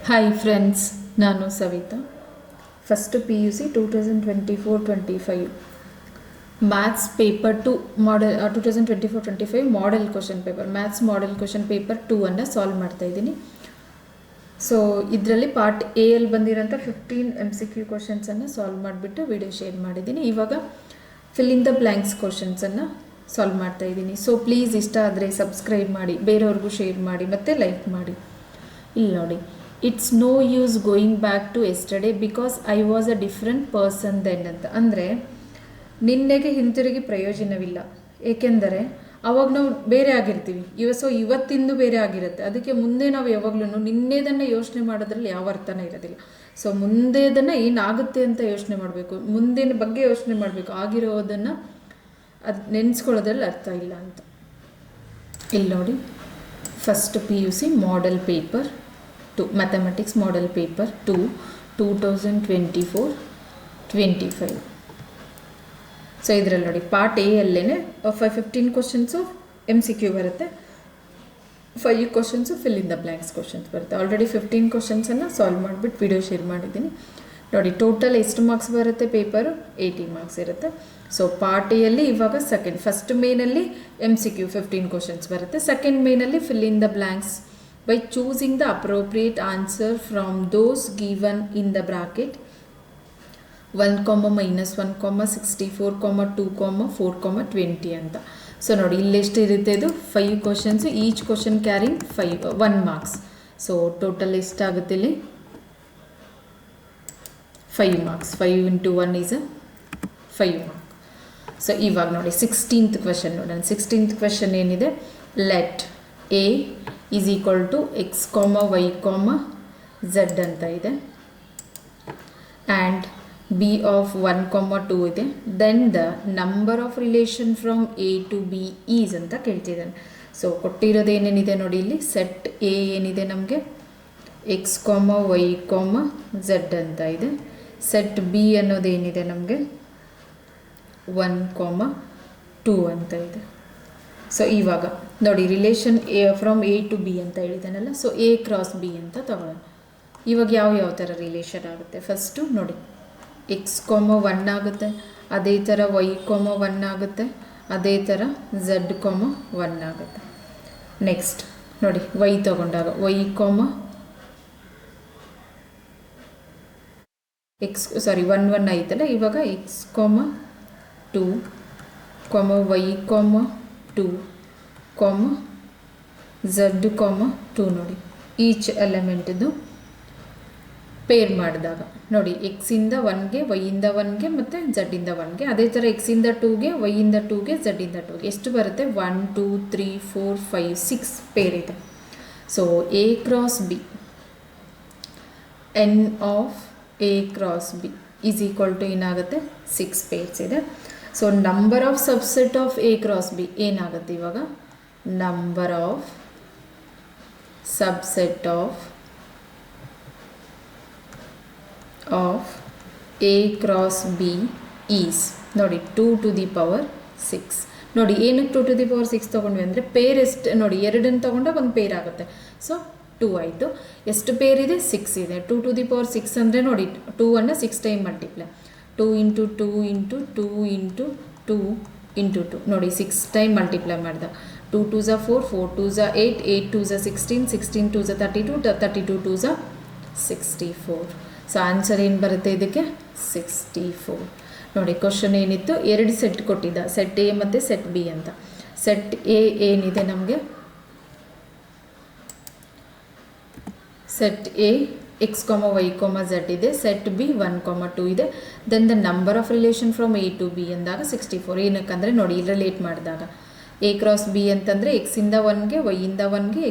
Hi friends, ನಾನು Savita. First PUC 2024-25 maths paper 2 model 2024-25 model question paper, maths model question paper 2 ಅನ್ನು solve ಮಾಡ್ತಾ ಇದ್ದೀನಿ. So ಇದರಲ್ಲಿ part A ಅಲ್ಲಿ ಬಂದಿರೋಂಥ 15 MCQ ಕ್ವಶನ್ಸನ್ನು ಸಾಲ್ವ್ ಮಾಡಿಬಿಟ್ಟು ವಿಡಿಯೋ ಶೇರ್ ಮಾಡಿದ್ದೀನಿ. ಇವಾಗ ಫಿಲ್ ಇನ್ ದ ಬ್ಲ್ಯಾಂಕ್ಸ್ ಕ್ವಶನ್ಸನ್ನು ಸಾಲ್ವ್ ಮಾಡ್ತಾ ಇದ್ದೀನಿ. ಸೊ ಪ್ಲೀಸ್ ಇಷ್ಟ ಆದರೆ ಸಬ್ಸ್ಕ್ರೈಬ್ ಮಾಡಿ, ಬೇರೆಯವ್ರಿಗೂ ಶೇರ್ ಮಾಡಿ ಮತ್ತು ಲೈಕ್ ಮಾಡಿ. ಇಲ್ಲಿ ನೋಡಿ, it's no use going back to yesterday because I was a different person then ಅಂತ. ಅಂದರೆ ನಿನ್ನೆಗೆ ಹಿಂತಿರುಗಿ ಪ್ರಯೋಜನವಿಲ್ಲ, ಏಕೆಂದರೆ ಅವಾಗ ನಾವು ಬೇರೆ ಆಗಿರ್ತೀವಿ. ಇವತ್ತಿಂದು ಬೇರೆ ಆಗಿರುತ್ತೆ. ಅದಕ್ಕೆ ಮುಂದೆ ನಾವು ಯಾವಾಗಲೂ ನಿನ್ನೆದನ್ನು ಯೋಚನೆ ಮಾಡೋದ್ರಲ್ಲಿ ಯಾವ ಅರ್ಥನೇ ಇರೋದಿಲ್ಲ. ಸೊ ಮುಂದೆದನ್ನು ಏನಾಗುತ್ತೆ ಅಂತ ಯೋಚನೆ ಮಾಡಬೇಕು, ಮುಂದಿನ ಬಗ್ಗೆ ಯೋಚನೆ ಮಾಡಬೇಕು. ಆಗಿರೋದನ್ನು ಅದು ನೆನೆಸ್ಕೊಳ್ಳೋದ್ರಲ್ಲಿ ಅರ್ಥ ಇಲ್ಲ ಅಂತ. ಇಲ್ಲಿ ನೋಡಿ, first PUC model paper 2, mathematics model paper 2 2024-25. So ಇದರಲ್ಲಿ ನೋಡಿ, ಪಾರ್ಟ್ ಎ ಅಲ್ಲೇ 15 ಕ್ವಶನ್ಸು MCQ ಬರುತ್ತೆ, 5 questions fill in the blanks questions ಬರುತ್ತೆ. ಆಲ್ರೆಡಿ 15 ಕ್ವಶನ್ಸನ್ನು ಸಾಲ್ವ್ ಮಾಡಿಬಿಟ್ಟು ವಿಡಿಯೋ ಶೇರ್ ಮಾಡಿದ್ದೀನಿ. ನೋಡಿ, ಟೋಟಲ್ ಎಷ್ಟು ಮಾರ್ಕ್ಸ್ ಬರುತ್ತೆ ಪೇಪರು? 80 ಮಾರ್ಕ್ಸ್ ಇರುತ್ತೆ. ಸೊ ಪಾರ್ಟ್ ಎ ಅಲ್ಲಿ ಇವಾಗ ಫಸ್ಟ್ ಮೇನಲ್ಲಿ MCQ 15 ಕ್ವಶನ್ಸ್ ಬರುತ್ತೆ. ಸೆಕೆಂಡ್ ಮೇನಲ್ಲಿ fill in the blanks by choosing the appropriate answer from those given in the bracket 1, -1, 64, 2, 4, 20 ಅಂತ. ಸೊ ನೋಡಿ, ಇಲ್ಲೆಷ್ಟು ಇರುತ್ತೆ? ಇದು 5 questions, each question carrying 1 marks. So total ಎಷ್ಟಾಗುತ್ತೆ ಇಲ್ಲಿ? 5 ಮಾರ್ಕ್ಸ್. 5 × 1 is 5 marks. ಸೊ ಇವಾಗ ನೋಡಿ, 16th ಕ್ವಶನ್ ನೋಡೋಣ. 16th ಕ್ವಶನ್ ಏನಿದೆ? Let A is equal to x, y, z ಅಂತ ಇದೆ, ಆ್ಯಂಡ್ B of 1, 2 ಇದೆ. Then the number of relation from A to B is ಅಂತ ಕೇಳ್ತಿದ್ದಾನೆ. ಸೊ ಕೊಟ್ಟಿರೋದು ಏನೇನಿದೆ ನೋಡಿ, ಇಲ್ಲಿ ಸೆಟ್ A ಏನಿದೆ ನಮಗೆ x, y, z ಅಂತ ಇದೆ. ಸೆಟ್ B ಅನ್ನೋದೇನಿದೆ ನಮಗೆ 1, 2 ಅಂತ ಇದೆ. ಸೊ ಇವಾಗ ನೋಡಿ, relation from A to B ಅಂತ ಹೇಳಿದ್ದಾನಲ್ಲ, ಸೊ A × B ಅಂತ ತಗೊಳ್ಳೋಣ. ಇವಾಗ ಯಾವ ಥರ ರಿಲೇಷನ್ ಆಗುತ್ತೆ? ಫಸ್ಟು ನೋಡಿ, x, 1 ಆಗುತ್ತೆ, ಅದೇ ಥರ y, 1 ಆಗುತ್ತೆ, ಅದೇ ಥರ z, 1 ಆಗುತ್ತೆ. ನೆಕ್ಸ್ಟ್ ನೋಡಿ, y ತಗೊಂಡಾಗ y, x 1 ಐತಲ್ಲ, ಇವಾಗ x, 2, y, 2, z, 2 ನೋಡಿ, ಈಚ್ ಎಲಿಮೆಂಟಿದು ಪೇರ್ ಮಾಡಿದಾಗ ನೋಡಿ, ಎಕ್ಸಿಂದ 1ಗೆ, ವೈಯಿಂದ 1ಗೆ ಮತ್ತು ಝಡ್ಡಿಂದ 1ಗೆ, ಅದೇ ಥರ ಎಕ್ಸಿಂದ 2ಗೆ, ವೈಯಿಂದ 2ಗೆ, ಝಡ್ಡಿಂದ 2ಗೆ ಎಷ್ಟು ಬರುತ್ತೆ? 1, 2, 3, 4, 5, 6 ಪೇರ್ ಇದೆ. So A × B, n of A × B is equal to ಏನಾಗುತ್ತೆ? 6 ಪೇರ್ಸ್ ಇದೆ. So number of subset of A × B ಏನಾಗುತ್ತೆ ಇವಾಗ? Number of subset of A × B is ನೋಡಿ 2 to the power 6. ನೋಡಿ, ಏನಕ್ಕೆ 2 to the power 6 ತೊಗೊಂಡ್ವಿ ಅಂದರೆ peer ಎಷ್ಟು ನೋಡಿ, 2 ತೊಗೊಂಡಾಗ ಒಂದು ಪೇರ್ ಆಗುತ್ತೆ. ಸೊ 2 ಆಯಿತು. ಎಷ್ಟು ಪೇರ್ ಇದೆ? 6 ಇದೆ. 2 to the power 6 ಅಂದರೆ ನೋಡಿ, 2 6 ಟೈಮ್ ಮಲ್ಟಿಪ್ಲೈ, 2 × 2 × 2 × 2 × 2 ನೋಡಿ, 6 ಟೈಮ್ ಮಲ್ಟಿಪ್ಲೈ ಮಾಡಿದ. 2 2s 4, 4 2s 8, 8 2s 16, 16 2s 32, 32 2s 64. So answer ಏನು ಬರುತ್ತೆ ಇದಕ್ಕೆ? 64. ನೋಡಿ, ಕ್ವಶನ್ ಏನಿತ್ತು? 2 ಸೆಟ್ ಕೊಟ್ಟಿದ್ದ, ಸೆಟ್ A ಮತ್ತು ಸೆಟ್ B ಅಂತ. ಸೆಟ್ A ಏನಿದೆ ನಮಗೆ? Set A x, y, z ಇದೆ. ಸೆಟ್ B 1, 2 ಇದೆ. Then the number of relation from A to B ಅಂದಾಗ 64. ಏನಕ್ಕಂದರೆ ನೋಡಿ, ರಿಲೇಟ್ ಮಾಡಿದಾಗ A × B ಅಂತಂದರೆ ಎಕ್ಸಿಂದ 1ಗೆ, ವೈಯಿಂದ 1ಗೆ,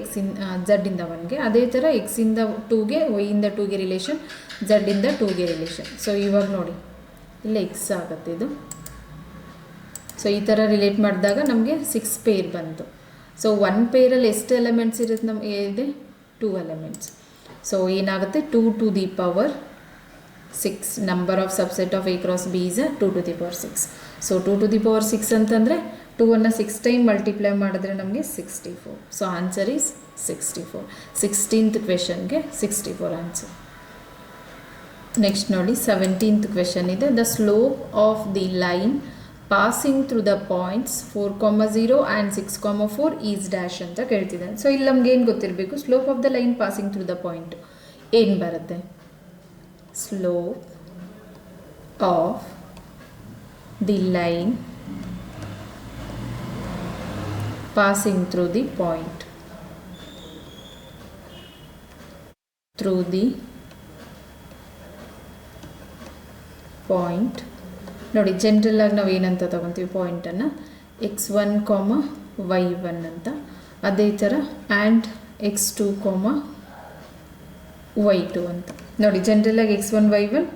ಝಡ್ಡಿಂದ 1ಗೆ, ಅದೇ ಥರ ಎಕ್ಸಿಂದ 2ಗೆ, ವೈಯಿಂದ 2ಗೆ ರಿಲೇಷನ್, ಝಡ್ಡಿಂದ 2ಗೆ ರಿಲೇಷನ್. ಸೊ ಇವಾಗ ನೋಡಿ, ಇಲ್ಲ ಎಕ್ಸ್ ಆಗುತ್ತೆ ಇದು. ಸೊ ಈ ಥರ ರಿಲೇಟ್ ಮಾಡಿದಾಗ ನಮಗೆ 6 ಪೇರ್ ಬಂತು. ಸೊ 1 ಪೇರಲ್ಲಿ ಎಷ್ಟು ಎಲಿಮೆಂಟ್ಸ್ ಇರುತ್ತೆ? ನಮಗೆ ಇದೆ 2 ಎಲಿಮೆಂಟ್ಸ್. ಸೊ ಏನಾಗುತ್ತೆ? 2 to the power 6. Number of subset of A × B is 2 to the power 6. So 2 to the power 6 ಅಂತಂದರೆ 2 6 ಟೈಮ್ ಮಲ್ಟಿಪ್ಲೈ ಮಾಡಿದ್ರೆ ನಮಗೆ 64. So answer is 64. 16th ಕ್ವೆಶನ್ಗೆ 64 answer. Next ನೋಡಿ 17th ಕ್ವೆಶನ್ ಇದೆ. The slope of the line passing through the points 4,0 and 6,4 is dash ಅಂತ ಕೇಳ್ತಿದ್ದಾನೆ. So ಇಲ್ಲಿ ನಮ್ಗೆ ಏನು ಗೊತ್ತಿರಬೇಕು, slope of the line passing through the point ಏನು ಬರುತ್ತೆ? Slope of the line passing through the point ನೋಡಿ ಜನರಲ್ ಆಗಿ ನಾವು ಏನಂತ ತಗೊತೀವಿ ಪಾಯಿಂಟನ್ನು x1, y1 ಅಂತ. ಅದೇ ಥರ ಆ್ಯಂಡ್ x2, y2 ಅಂತ. ನೋಡಿ ಜನರಲ್ ಆಗಿ x1 y1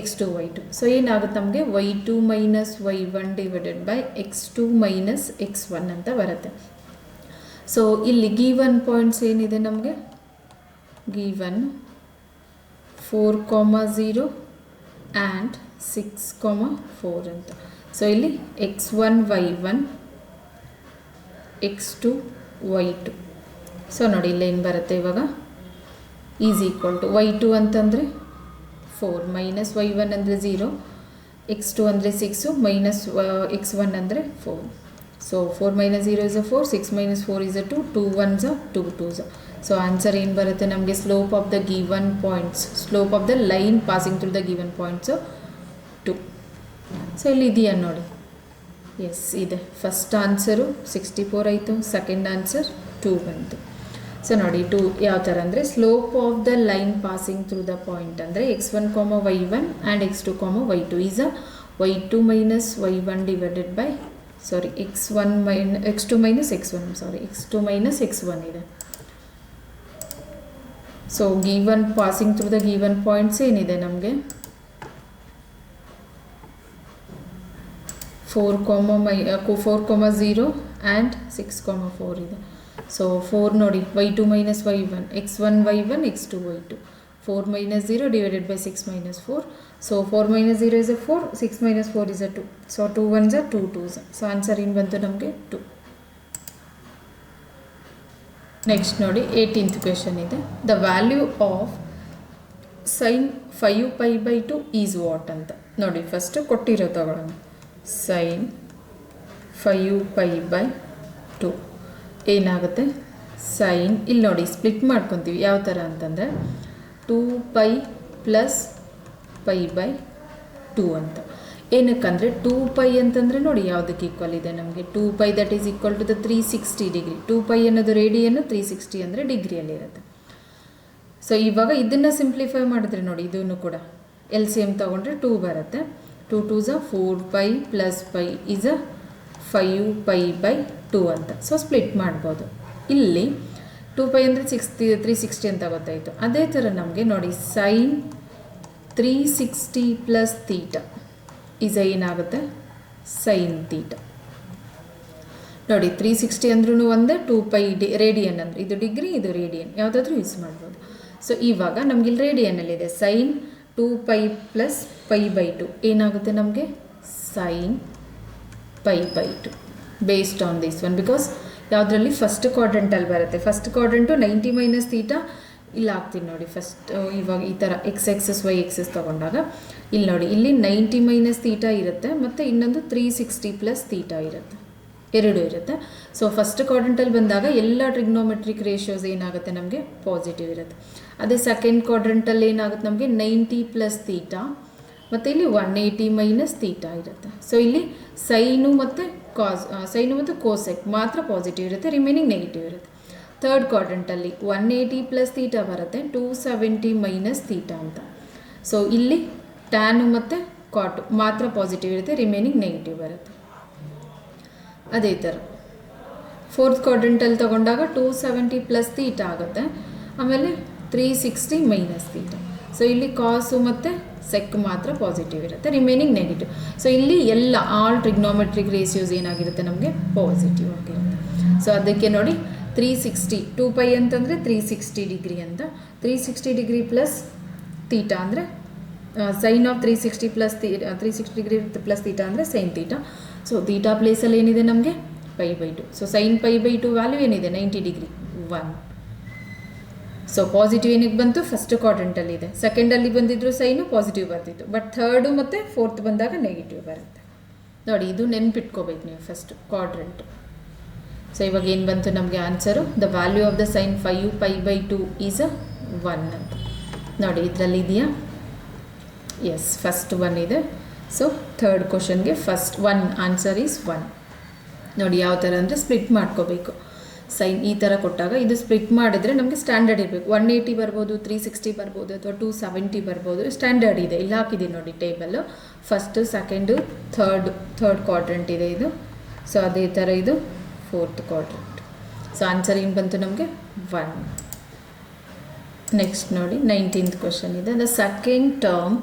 x2 y2. So ಏನಾಗುತ್ತೆ ನಮಗೆ y2 minus y1 divided by x2 minus x1 ಅಂತ ಬರುತ್ತೆ. ಸೊ ಇಲ್ಲಿ ಗಿವನ್ ಪಾಯಿಂಟ್ಸ್ ಏನಿದೆ ನಮಗೆ, ಗಿವನ್ 4,0 ಆ್ಯಂಡ್ 6,4 ಅಂತ. ಸೊ ಇಲ್ಲಿ x1 y1 x2 y2. So ನೋಡಿ ಇಲ್ಲಿ ಏನು ಬರುತ್ತೆ ಇವಾಗ, ಈಸ್ ಈಕ್ವಲ್ ಟು y2 ಅಂತಂದರೆ 4 ಮೈನಸ್ y1 ಅಂದರೆ 0, x2 ಅಂದರೆ 6 ಮೈನಸ್ x1 ಅಂದರೆ 4. So 4 minus 0 is 4, 6 minus 4 is 2, 2 1s 2 2s. So answer ಏನು ಬರುತ್ತೆ ನಮಗೆ, slope of the given points, slope of the line passing through the given points 2. So ಇಲ್ಲಿ ಇದೆಯಾ ನೋಡಿ, ಎಸ್ ಇದೆ. ಫಸ್ಟ್ ಆನ್ಸರು 64 ಆಯಿತು, ಸೆಕೆಂಡ್ ಆನ್ಸರ್ 2 ಬಂತು. ಸೊ ನೋಡಿ 2 ಯಾವ ಥರ ಅಂದರೆ, slope of the line passing through the point ಅಂದರೆ x1, y1 and x2, y2 is y2 minus y1 divided by x2 minus x1 ಇದೆ. So given passing through the given points ಏನಿದೆ ನಮಗೆ 4,0 and 6,4 ಇದೆ. So 4 ನೋಡಿ y2 minus y1 x1 y1 x2 y2, 4 minus 0 divided by 6 minus 4. So 4 minus 0 is 4, 6 minus 4 is 2. So 2 1s 2 2s. So answer ಏನು ಬಂತು ನಮಗೆ 2. Next ನೋಡಿ 18th question ಇದೆ. The value of sine 5π/2 is what ಅಂತ. ನೋಡಿ first ಕೊಟ್ಟಿರೋ ತಗೊಳ್ಳೋಣ. Sign 5π/2 ಏನಾಗುತ್ತೆ, ಸೈನ್ ಇಲ್ಲಿ ನೋಡಿ ಸ್ಪ್ಲಿಟ್ ಮಾಡ್ಕೊತೀವಿ ಯಾವ ಥರ ಅಂತಂದರೆ 2π ಪ್ಲಸ್ π/2 ಅಂತ. ಏನಕ್ಕಂದರೆ 2π ಅಂತಂದರೆ ನೋಡಿ ಯಾವುದಕ್ಕೆ ಈಕ್ವಲ್ ಇದೆ ನಮಗೆ, 2π that is equal to the 360 degree. 2π ಅನ್ನೋದು ರೇಡಿಯನ್ನು, 360 ಅಂದರೆ ಡಿಗ್ರಿಯಲ್ಲಿರುತ್ತೆ. ಸೊ ಇವಾಗ ಇದನ್ನು ಸಿಂಪ್ಲಿಫೈ ಮಾಡಿದ್ರೆ ನೋಡಿ ಇದನ್ನು ಕೂಡ LCM ತೊಗೊಂಡ್ರೆ 2 ಬರುತ್ತೆ. 2 2s 4π ಪ್ಲಸ್ π ಈಸ್ 5π/2 ಅಂತ. ಸೊ ಸ್ಪ್ಲಿಟ್ ಮಾಡ್ಬೋದು. ಇಲ್ಲಿ 2π ಅಂದರೆ 360 ಅಂತ ಗೊತ್ತಾಯಿತು. ಅದೇ ಥರ ನಮಗೆ ನೋಡಿ ಸೈನ್ 360 ಪ್ಲಸ್ ತೀಟ ಈಸ್ ಏನಾಗುತ್ತೆ, ಸೈನ್ ತೀಟ. ನೋಡಿ 360 ಅಂದ್ರೂ ಒಂದೇ, 2π ರೇಡಿಯನ್ ಅಂದರೆ ಇದು ಡಿಗ್ರಿ, ಇದು ರೇಡಿಯನ್, ಯಾವುದಾದ್ರೂ ಯೂಸ್ ಮಾಡ್ಬೋದು. ಸೊ ಇವಾಗ ನಮ್ಗೆ ಇಲ್ಲಿ ರೇಡಿಯನ್ನಲ್ಲಿದೆ ಸೈನ್ 2π ಪ್ಲಸ್ π/2 ಏನಾಗುತ್ತೆ ನಮಗೆ, sine π/2 based on this one. Because ಯಾವುದರಲ್ಲಿ ಫಸ್ಟ್ ಕ್ವಾಡ್ರೆಂಟಲ್ಲಿ ಬರುತ್ತೆ. ಫಸ್ಟ್ ಕ್ವಾಡ್ರೆಂಟು 90 ಮೈನಸ್ ತೀಟಾ ಇಲ್ಲಿ ಹಾಕ್ತೀನಿ ನೋಡಿ. ಫಸ್ಟ್ ಇವಾಗ ಈ ಥರ ಎಕ್ಸ್ ಎಕ್ಸಸ್ ವೈ ಎಕ್ಸಸ್ ತೊಗೊಂಡಾಗ ಇಲ್ಲಿ ನೋಡಿ ಇಲ್ಲಿ 90 ಮೈನಸ್ ತೀಟಾ ಇರುತ್ತೆ, ಮತ್ತು ಇನ್ನೊಂದು 360 ಪ್ಲಸ್ ತೀಟಾ ಇರುತ್ತೆ, ಎರಡೂ ಇರುತ್ತೆ. ಸೊ ಫಸ್ಟ್ ಕ್ವಾಡ್ರೆಂಟಲ್ಲಿ ಬಂದಾಗ ಎಲ್ಲ ಟ್ರಿಗ್ನೋಮೆಟ್ರಿಕ್ ರೇಷಿಯೋಸ್ ಏನಾಗುತ್ತೆ ನಮಗೆ ಪಾಸಿಟಿವ್ ಇರುತ್ತೆ. ಅದೇ ಸೆಕೆಂಡ್ ಕ್ವಾಡ್ರೆಂಟಲ್ಲಿ ಏನಾಗುತ್ತೆ ನಮಗೆ 90 ಪ್ಲಸ್ ತೀಟಾ ಮತ್ತು ಇಲ್ಲಿ 180 ಮೈನಸ್ ತೀಟಾ ಇರುತ್ತೆ. ಸೊ ಇಲ್ಲಿ ಸೈನು ಮತ್ತು ಕೋಸೆಕ್ ಮಾತ್ರ ಪಾಸಿಟಿವ್ ಇರುತ್ತೆ, ರಿಮೈನಿಂಗ್ ನೆಗೆಟಿವ್ ಇರುತ್ತೆ. ಥರ್ಡ್ ಕ್ವಾಡ್ರೆಂಟಲ್ಲಿ 180 ಪ್ಲಸ್ ತೀಟಾ ಬರುತ್ತೆ, 270 ಮೈನಸ್ ತೀಟಾ ಅಂತ. ಸೊ ಇಲ್ಲಿ ಟ್ಯಾನು ಮತ್ತು ಕಾಟು ಮಾತ್ರ ಪಾಸಿಟಿವ್ ಇರುತ್ತೆ, ರಿಮೈನಿಂಗ್ ನೆಗೆಟಿವ್ ಬರುತ್ತೆ. ಅದೇ ಥರ ಫೋರ್ತ್ ಕ್ವಾಡ್ರೆಂಟಲ್ಲಿ ತೊಗೊಂಡಾಗ 270 ಪ್ಲಸ್ ತೀಟಾ ಆಗುತ್ತೆ, ಆಮೇಲೆ 360 ಮೈನಸ್ ತೀಟಾ. ಸೊ ಇಲ್ಲಿ ಕಾಸು ಮತ್ತು ಸೆಕ್ ಮಾತ್ರ ಪಾಸಿಟಿವ್ ಇರುತ್ತೆ, ರಿಮೈನಿಂಗ್ ನೆಗೆಟಿವ್. ಸೊ ಇಲ್ಲಿ ಎಲ್ಲ ಆಲ್ ಟ್ರಿಗ್ನೋಮೆಟ್ರಿಕ್ ರೇಷಿಯೋಸ್ ಏನಾಗಿರುತ್ತೆ ನಮಗೆ ಪಾಸಿಟಿವ್ ಆಗಿರುತ್ತೆ. ಸೊ ಅದಕ್ಕೆ ನೋಡಿ 360 2π ಅಂತಂದರೆ 360 ಡಿಗ್ರಿ ಅಂತ, 360 ಡಿಗ್ರಿ ಪ್ಲಸ್ ತೀಟಾ ಅಂದರೆ sine of 360 plus 360 degree plus theta ಅಂದರೆ ಸೈನ್ ತೀಟಾ. ಸೊ ತೀಟಾ ಪ್ಲೇಸಲ್ಲಿ ಏನಿದೆ ನಮಗೆ π/2. ಸೊ ಸೈನ್ π/2 ವ್ಯಾಲ್ಯೂ ಏನಿದೆ 90 ಡಿಗ್ರಿ 1. ಸೊ ಪಾಸಿಟಿವ್ ಏನಕ್ಕೆ ಬಂತು, ಫಸ್ಟ್ ಕ್ವಾಡ್ರೆಂಟಲ್ಲಿದೆ. ಸೆಕೆಂಡಲ್ಲಿ ಬಂದಿದ್ರು ಸೈನು ಪಾಸಿಟಿವ್ ಬರ್ತಿತ್ತು, ಬಟ್ ಥರ್ಡು ಮತ್ತು ಫೋರ್ತ್ ಬಂದಾಗ ನೆಗೆಟಿವ್ ಬರುತ್ತೆ. ನೋಡಿ, ಇದು ನೆನ್ಪಿಟ್ಕೋಬೇಕು ನೀವು ಫಸ್ಟ್ ಕ್ವಾಡ್ರೆಂಟ್. ಸೊ ಇವಾಗ ಏನು ಬಂತು ನಮಗೆ answer, the value of the sine 5π/2 is 1 ಅಂತ. ನೋಡಿ ಇದರಲ್ಲಿ ಇದೆಯಾ, ಎಸ್ ಫಸ್ಟ್ 1 ಇದೆ. ಸೊ ಥರ್ಡ್ ಕ್ವಶನ್ಗೆ ಫಸ್ಟ್ 1 ಆನ್ಸರ್ ಈಸ್ 1. ನೋಡಿ ಯಾವ ಥರ ಅಂದರೆ ಸ್ಪ್ಲಿಟ್ ಮಾಡ್ಕೋಬೇಕು. ಸೈನ್ ಈ ಥರ ಕೊಟ್ಟಾಗ ಇದು ಸ್ಪ್ಲಿಟ್ ಮಾಡಿದ್ರೆ ನಮಗೆ ಸ್ಟ್ಯಾಂಡರ್ಡ್ ಇರಬೇಕು. 180 ಬರ್ಬೋದು, 360 ಬರ್ಬೋದು, ಅಥವಾ 270 ಬರ್ಬೋದು. ಸ್ಟ್ಯಾಂಡರ್ಡ್ ಇದೆ, ಇಲ್ಲಿ ಹಾಕಿದ್ದೀನಿ ನೋಡಿ table. First, second, third quadrant ಇದೆ ಇದು. ಸೊ ಅದೇ ಥರ ಇದು ಫೋರ್ತ್ ಕ್ವಾಡ್ರೆಂಟ್. ಸೊ ಆನ್ಸರ್ ಏನು ಬಂತು ನಮಗೆ 1. ನೆಕ್ಸ್ಟ್ ನೋಡಿ 19th ಕ್ವಶನ್ ಇದೆ. The second term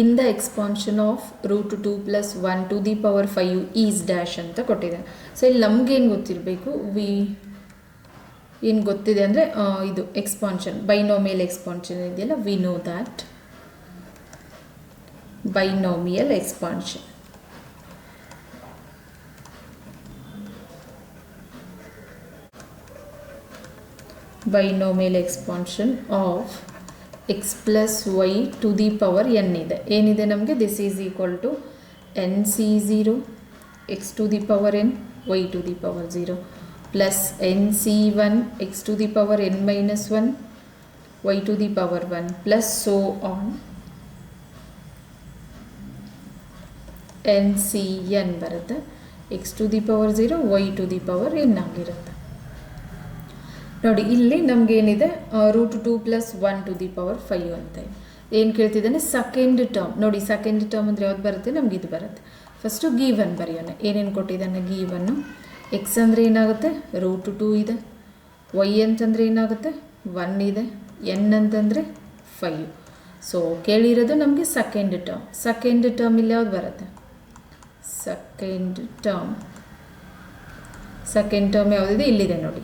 in the expansion of √2 + 1 to the power 5 is dash ಅಂತ ಕೊಟ್ಟಿದೆ. ಸೊ ಇಲ್ಲಿ ನಮಗೇನು ಗೊತ್ತಿರಬೇಕು, ಏನು ಗೊತ್ತಿದೆ ಅಂದರೆ ಇದು ಎಕ್ಸ್ಪಾನ್ಷನ್, ಬೈನೋಮಿಯಲ್ ಎಕ್ಸ್ಪಾನ್ಷನ್ ಇದೆಯಲ್ಲ, we know that binomial expansion. Binomial expansion of x + y to the power n ಇದೆ. ಏನಿದೆ ನಮಗೆ, this is equal to nc0 x to the power n y to the power 0 plus nc1 x to the power n - 1 y to the power 1 plus so on ncn ಬರುತ್ತೆ. x to the power 0 y to the power n ಆಗಿರುತ್ತೆ. ನೋಡಿ ಇಲ್ಲಿ ನಮಗೇನಿದೆ, √2 + 1 to the power 5 ಅಂತ ಏನು ಕೇಳ್ತಿದ್ದಾನೆ, second term. ನೋಡಿ second term ಅಂದರೆ ಯಾವ್ದು ಬರುತ್ತೆ, ನಮ್ಗೆ ಇದು ಬರುತ್ತೆ. ಫಸ್ಟು ಗಿವನ್ ಬರೆಯೋಣ. ಏನೇನು ಕೊಟ್ಟಿದ್ದಾನೆ ಗಿವನ್ನು. ಎಕ್ಸ್ ಅಂದರೆ ಏನಾಗುತ್ತೆ, √2 ಇದೆ. ವೈ ಅಂತಂದರೆ ಏನಾಗುತ್ತೆ, 1 ಇದೆ. ಎನ್ ಅಂತಂದರೆ 5. ಸೊ ಕೇಳಿರೋದು ನಮಗೆ ಸೆಕೆಂಡ್ ಟರ್ಮ್. ಸೆಕೆಂಡ್ ಟರ್ಮ್ ಇಲ್ಲಿ ಯಾವ್ದು ಬರುತ್ತೆ, ಸೆಕೆಂಡ್ ಟರ್ಮ್ ಯಾವುದಿದೆ, ಇಲ್ಲಿದೆ ನೋಡಿ,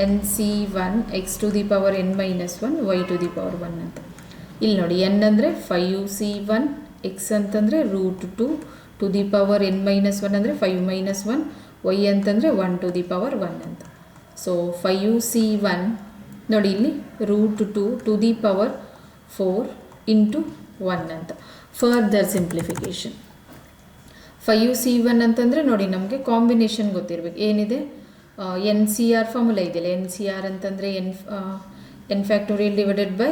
nc1 x to the power n - 1 y to the power 1 ಅಂತ. ಇಲ್ಲಿ ನೋಡಿ n ಅಂದರೆ 5c1, x ಅಂತಂದರೆ √2 to the power n - 1 ಅಂದರೆ 5 - 1, y ಅಂತಂದರೆ 1 to the power 1 ಅಂತ. ಸೊ 5c1 ನೋಡಿ ಇಲ್ಲಿ √2 to the power 4 into 1 ಅಂತ. ಫರ್ದರ್ ಸಿಂಪ್ಲಿಫಿಕೇಶನ್ 5c1 ಅಂತಂದರೆ ನೋಡಿ ನಮಗೆ ಕಾಂಬಿನೇಷನ್ ಗೊತ್ತಿರಬೇಕು. ಏನಿದೆ, NCR ಫಾರ್ಮುಲಾ ಇದೆಯಲ್ಲ, NCR ಅಂತಂದರೆ n factorial divided by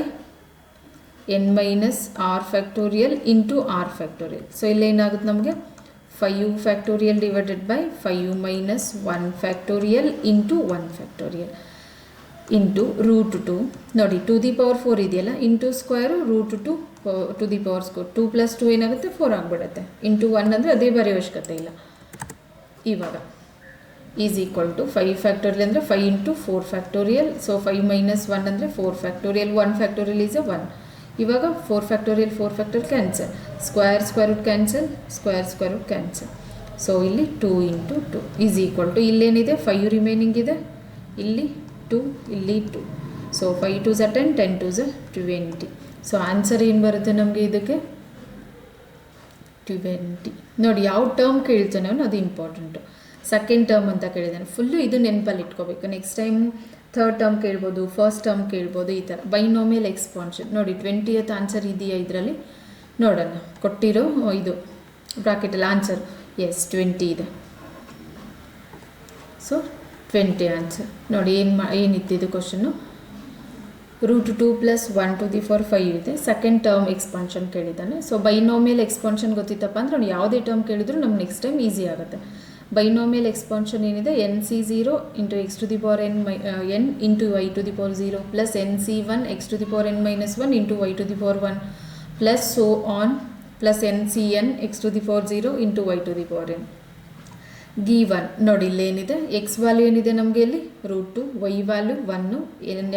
n - r factorial into r factorial. So ಇಲ್ಲೇನಾಗುತ್ತೆ ನಮಗೆ 5 factorial divided by 5 - 1 factorial into 1 factorial into √2 ನೋಡಿ ಟು ದಿ ಪವರ್ 4 ಇದೆಯಲ್ಲ, into square √2 to the power square. 2 + 2 ಏನಾಗುತ್ತೆ, 4 ಆಗಿಬಿಡುತ್ತೆ. ಇಂಟು 1 ಅಂದರೆ ಅದೇ ಬರೆಯೋ ಅವಶ್ಯಕತೆ ಇಲ್ಲ. ಇವಾಗ ಈಸ್ ಈಕ್ವಲ್ ಟು 5 ಫ್ಯಾಕ್ಟೋರಿಯಲ್ ಅಂದರೆ 5 ಇಂಟು 4 ಫ್ಯಾಕ್ಟೋರಿಯಲ್. ಸೊ 5 - 1 ಅಂದರೆ 4 ಫ್ಯಾಕ್ಟೋರಿಯಲ್. 1 factorial is 1. ಇವಾಗ 4 factorial cancel, square root cancel, square root cancel. So ಇಲ್ಲಿ 2 ಇಂಟು 2 ಈಸ್ ಈಕ್ವಲ್ ಟು, ಇಲ್ಲೇನಿದೆ 5 ರಿಮೈನಿಂಗ್ ಇದೆ, ಇಲ್ಲಿ 2, ಇಲ್ಲಿ 2. So 5 2s are 10, 10 2s are 20. So answer ಏನು ಬರುತ್ತೆ ನಮಗೆ ಇದಕ್ಕೆ, 20. ನೋಡಿ ಯಾವ ಟರ್ಮ್ ಕೇಳ್ತಾನೆ ಅವನು ಅದು ಇಂಪಾರ್ಟೆಂಟು. ಸೆಕೆಂಡ್ ಟರ್ಮ್ ಅಂತ ಕೇಳಿದ್ದಾನೆ, ಫುಲ್ಲು ಇದು ನೆನಪಲ್ಲಿ ಇಟ್ಕೋಬೇಕು. ನೆಕ್ಸ್ಟ್ ಟೈಮ್ ಥರ್ಡ್ ಟರ್ಮ್ ಕೇಳ್ಬೋದು, ಫಸ್ಟ್ ಟರ್ಮ್ ಕೇಳ್ಬೋದು, ಈ ಥರ. ಬೈನೋಮಿಯಲ್ ಎಕ್ಸ್ಪಾನ್ಷನ್ ನೋಡಿ 20th ಆನ್ಸರ್ ಇದೆಯಾ ಇದರಲ್ಲಿ ನೋಡೋಣ. ಕೊಟ್ಟಿರೋ ಇದು ಬ್ರಾಕೆಟಲ್ಲಿ ಆನ್ಸರ್, ಎಸ್ 20 ಇದೆ. So 20 answer. ನೋಡಿ ಏನಿತ್ತಿದು ಕ್ವಶನ್ನು, √2 + 1 to the power 5 ಇದೆ. ಸೆಕೆಂಡ್ ಟರ್ಮ್ ಎಕ್ಸ್ಪಾನ್ಷನ್ ಕೇಳಿದ್ದಾನೆ. ಸೊ ಬೈನೋಮಿಯಲ್ ಎಕ್ಸ್ಪಾನ್ಷನ್ ಗೊತ್ತಿತ್ತಪ್ಪ ಅಂದರೆ ಅವ್ನು ಯಾವುದೇ ಟರ್ಮ್ ಕೇಳಿದ್ರು ನಮ್ಗೆ ನೆಕ್ಸ್ಟ್ ಟೈಮ್ ಈಸಿ ಆಗುತ್ತೆ. ಬೈನೋಮಿಯಲ್ ಎಕ್ಸ್ಪಾನ್ಷನ್ ಏನಿದೆ, nc0 into x to the power n into y to the power 0 plus nc1 x to the power n - 1 into y to the power 1 plus so on plus ncn x to the power 0 into y to the power n. Given ನೋಡಿ ಇಲ್ಲೇನಿದೆ, X value ಏನಿದೆ ನಮಗೆ ಇಲ್ಲಿ √2, y value 1,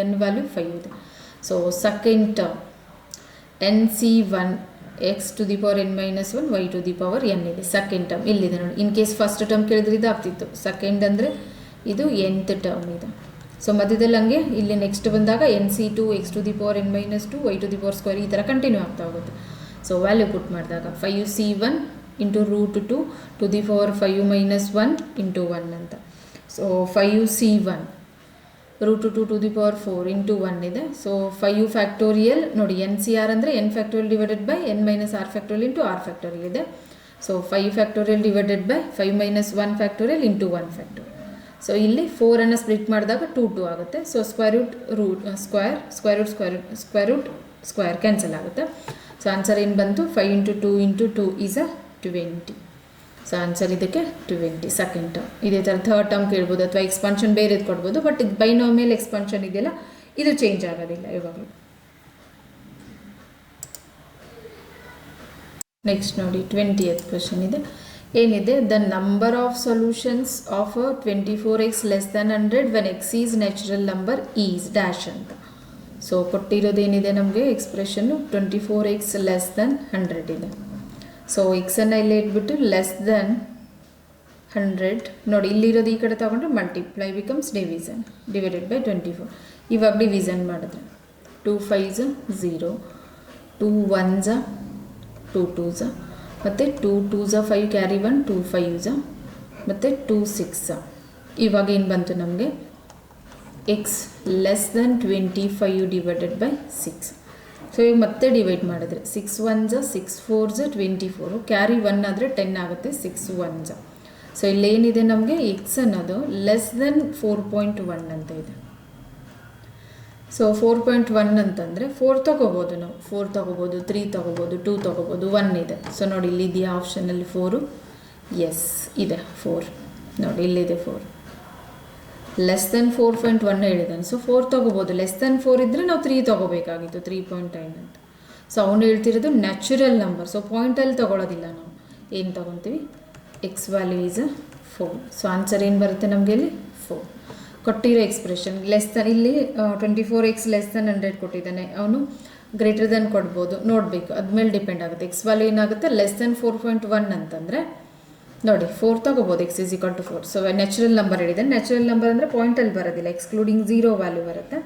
n value 5 ಇದೆ. So second term nc1 x to the power n - 1 y to the power n ಇದೆ. Second term ಇಲ್ಲಿದೆ ನೋಡಿ. In case first term ಕೇಳಿದ್ರೆ ಇದು ಆಗ್ತಿತ್ತು, ಸೆಕೆಂಡ್ ಅಂದರೆ ಇದು nth ಟರ್ಮ್ ಇದೆ. ಸೊ ಮಧ್ಯದಲ್ಲಿ ಹಂಗೆ ಇಲ್ಲಿ ನೆಕ್ಸ್ಟ್ ಬಂದಾಗ nc2 x to the power n - 2 y to the power square ಈ ಥರ ಕಂಟಿನ್ಯೂ ಆಗ್ತಾ ಹೋಗುತ್ತೆ. ಸೊ ವ್ಯಾಲ್ಯೂ ಪುಟ್ ಮಾಡಿದಾಗ 5c1 into √2 to the power 5 - 1 into 1 ಅಂತ. ಸೊ 5c1 √2 ಇಂಟು 1 ಇದೆ. ಸೊ 5 ಫ್ಯಾಕ್ಟೋರಿಯಲ್ ನೋಡಿ, ಎನ್ ಸಿ ಆರ್ ಅಂದರೆ N factorial divided by N minus R factorial into R factorial ಇದೆ. So 5 factorial divided by 5 minus 1 factorial into 1 factorial. So ಇಲ್ಲಿ 4 split ಮಾಡಿದಾಗ 2 ಆಗುತ್ತೆ. So square cancel ಆಗುತ್ತೆ. So answer ಏನು ಬಂತು? 5 into 2 into 2 is 20. So answer ಇದಕ್ಕೆ 20. Second term. ಇದೇ ಥರ ಥರ್ಡ್ ಟರ್ಮ್ ಕೇಳ್ಬೋದು ಅಥವಾ ಎಕ್ಸ್ಪಾನ್ಷನ್ ಬೇರೆದು ಕೊಡ್ಬೋದು. ಬಟ್ ಇದು ಬೈನೋಮಿಯಲ್ ಎಕ್ಸ್ಪಾನ್ಷನ್ ಇದೆಯಲ್ಲ, ಇದು ಚೇಂಜ್ ಆಗೋದಿಲ್ಲ ಇವಾಗಲೂ. ನೆಕ್ಸ್ಟ್ ನೋಡಿ 20th ಕ್ವೆಶನ್ ಇದೆ. ಏನಿದೆ? The number of solutions of 24x less than 100 when X is natural number is dash ಅಂತ. ಸೊ ಕೊಟ್ಟಿರೋದೇನಿದೆ ನಮಗೆ ಎಕ್ಸ್ಪ್ರೆಷನ್ನು 24x ಲೆಸ್ ದ್ಯಾನ್ 100 ಇದೆ. ಸೊ ಎಕ್ಸನ್ನು ಇಲ್ಲಿ ಇಟ್ಬಿಟ್ಟು ಲೆಸ್ ದ್ಯಾನ್ 100 ನೋಡಿ, ಇಲ್ಲಿರೋದು ಈ ಕಡೆ ತಗೊಂಡ್ರೆ multiply becomes division divided by 24. ಇವಾಗ ಡಿವಿಷನ್ ಮಾಡಿದ್ರೆ 2 5s 0, 2 1s 2 2s, ಮತ್ತು 2 2s 5 ಕ್ಯಾರಿ 1, 2 5s, ಮತ್ತು 2 6. ಇವಾಗ ಏನು ಬಂತು ನಮಗೆ? X less than 25 divided by 6. So ಈಗ ಮತ್ತೆ ಡಿವೈಡ್ ಮಾಡಿದ್ರೆ 6 1s 6 4s 24, ಕ್ಯಾರಿ 1 ಆದರೆ 10 ಆಗುತ್ತೆ, 6 1s. ಸೊ ಇಲ್ಲೇನಿದೆ ನಮಗೆ? ಎಕ್ಸ್ ಅನ್ನೋದು ಲೆಸ್ ದೆನ್ 4.1 ಅಂತ ಇದೆ. ಸೊ 4.1 ಅಂತಂದರೆ 4 ತೊಗೋಬೋದು ನಾವು, 4 ತೊಗೋಬೋದು, 3 ತೊಗೋಬೋದು, 2 ತೊಗೋಬೋದು, 1 ಇದೆ. ಸೊ ನೋಡಿ ಇಲ್ಲಿದೆಯಾ ಆಪ್ಷನಲ್ಲಿ 4? ಎಸ್ ಇದೆ 4. ನೋಡಿ ಇಲ್ಲಿದೆ 4. ಲೆಸ್ ದೆನ್ 4.1 ಹೇಳಿದ್ದಾನೆ. ಸೊ 4 ತೊಗೋಬೋದು. ಲೆಸ್ ದೆನ್ 4 ಇದ್ದರೆ ನಾವು 3 ತೊಗೋಬೇಕಾಗಿತ್ತು, 3.9 ಅಂತ. ಸೊ ಅವನು ಹೇಳ್ತಿರೋದು ನ್ಯಾಚುರಲ್ ನಂಬರ್. ಸೊ ಪಾಯಿಂಟಲ್ಲಿ ತೊಗೊಳೋದಿಲ್ಲ ನಾವು, ಏನು ತೊಗೊತೀವಿ? X value is 4. So answer ಏನು ಬರುತ್ತೆ ನಮಗೆ ಇಲ್ಲಿ? 4. ಕೊಟ್ಟಿರೋ ಎಕ್ಸ್ಪ್ರೆಷನ್ ಲೆಸ್ ದನ್, ಇಲ್ಲಿ 24x ಲೆಸ್ ದನ್ 100 ಕೊಟ್ಟಿದ್ದಾನೆ. ಅವನು ಗ್ರೇಟರ್ ದೆನ್ ಕೊಡ್ಬೋದು, ನೋಡಬೇಕು, ಅದ್ಮೇಲೆ ಡಿಪೆಂಡ್ ಆಗುತ್ತೆ. ಎಕ್ಸ್ ವ್ಯಾಲ್ಯೂ ಏನಾಗುತ್ತೆ? ಲೆಸ್ ದೆನ್ 4.1 ಅಂತಂದರೆ ನೋಡಿ 4 ತೊಗೋಬೋದು, x is equal to 4. So natural number ಹೇಳಿದ್ದಾನೆ. ನ್ಯಾಚುರಲ್ ನಂಬರ್ ಅಂದರೆ ಪಾಯಿಂಟಲ್ಲಿ ಬರೋದಿಲ್ಲ, ಎಕ್ಸ್ಕ್ಲೂಡಿಂಗ್ 0 ವ್ಯಾಲ್ಯೂ ಬರುತ್ತೆ.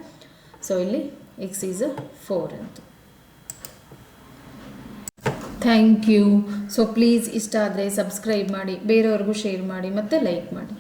ಸೊ ಇಲ್ಲಿ ಎಕ್ಸ್ ಈಸ್ 4 ಅಂತ. Thank you. ಸೊ ಪ್ಲೀಸ್ ಇಷ್ಟ ಆದರೆ ಸಬ್ಸ್ಕ್ರೈಬ್ ಮಾಡಿ, ಬೇರೆಯವ್ರಿಗೂ ಶೇರ್ ಮಾಡಿ ಮತ್ತು ಲೈಕ್ ಮಾಡಿ.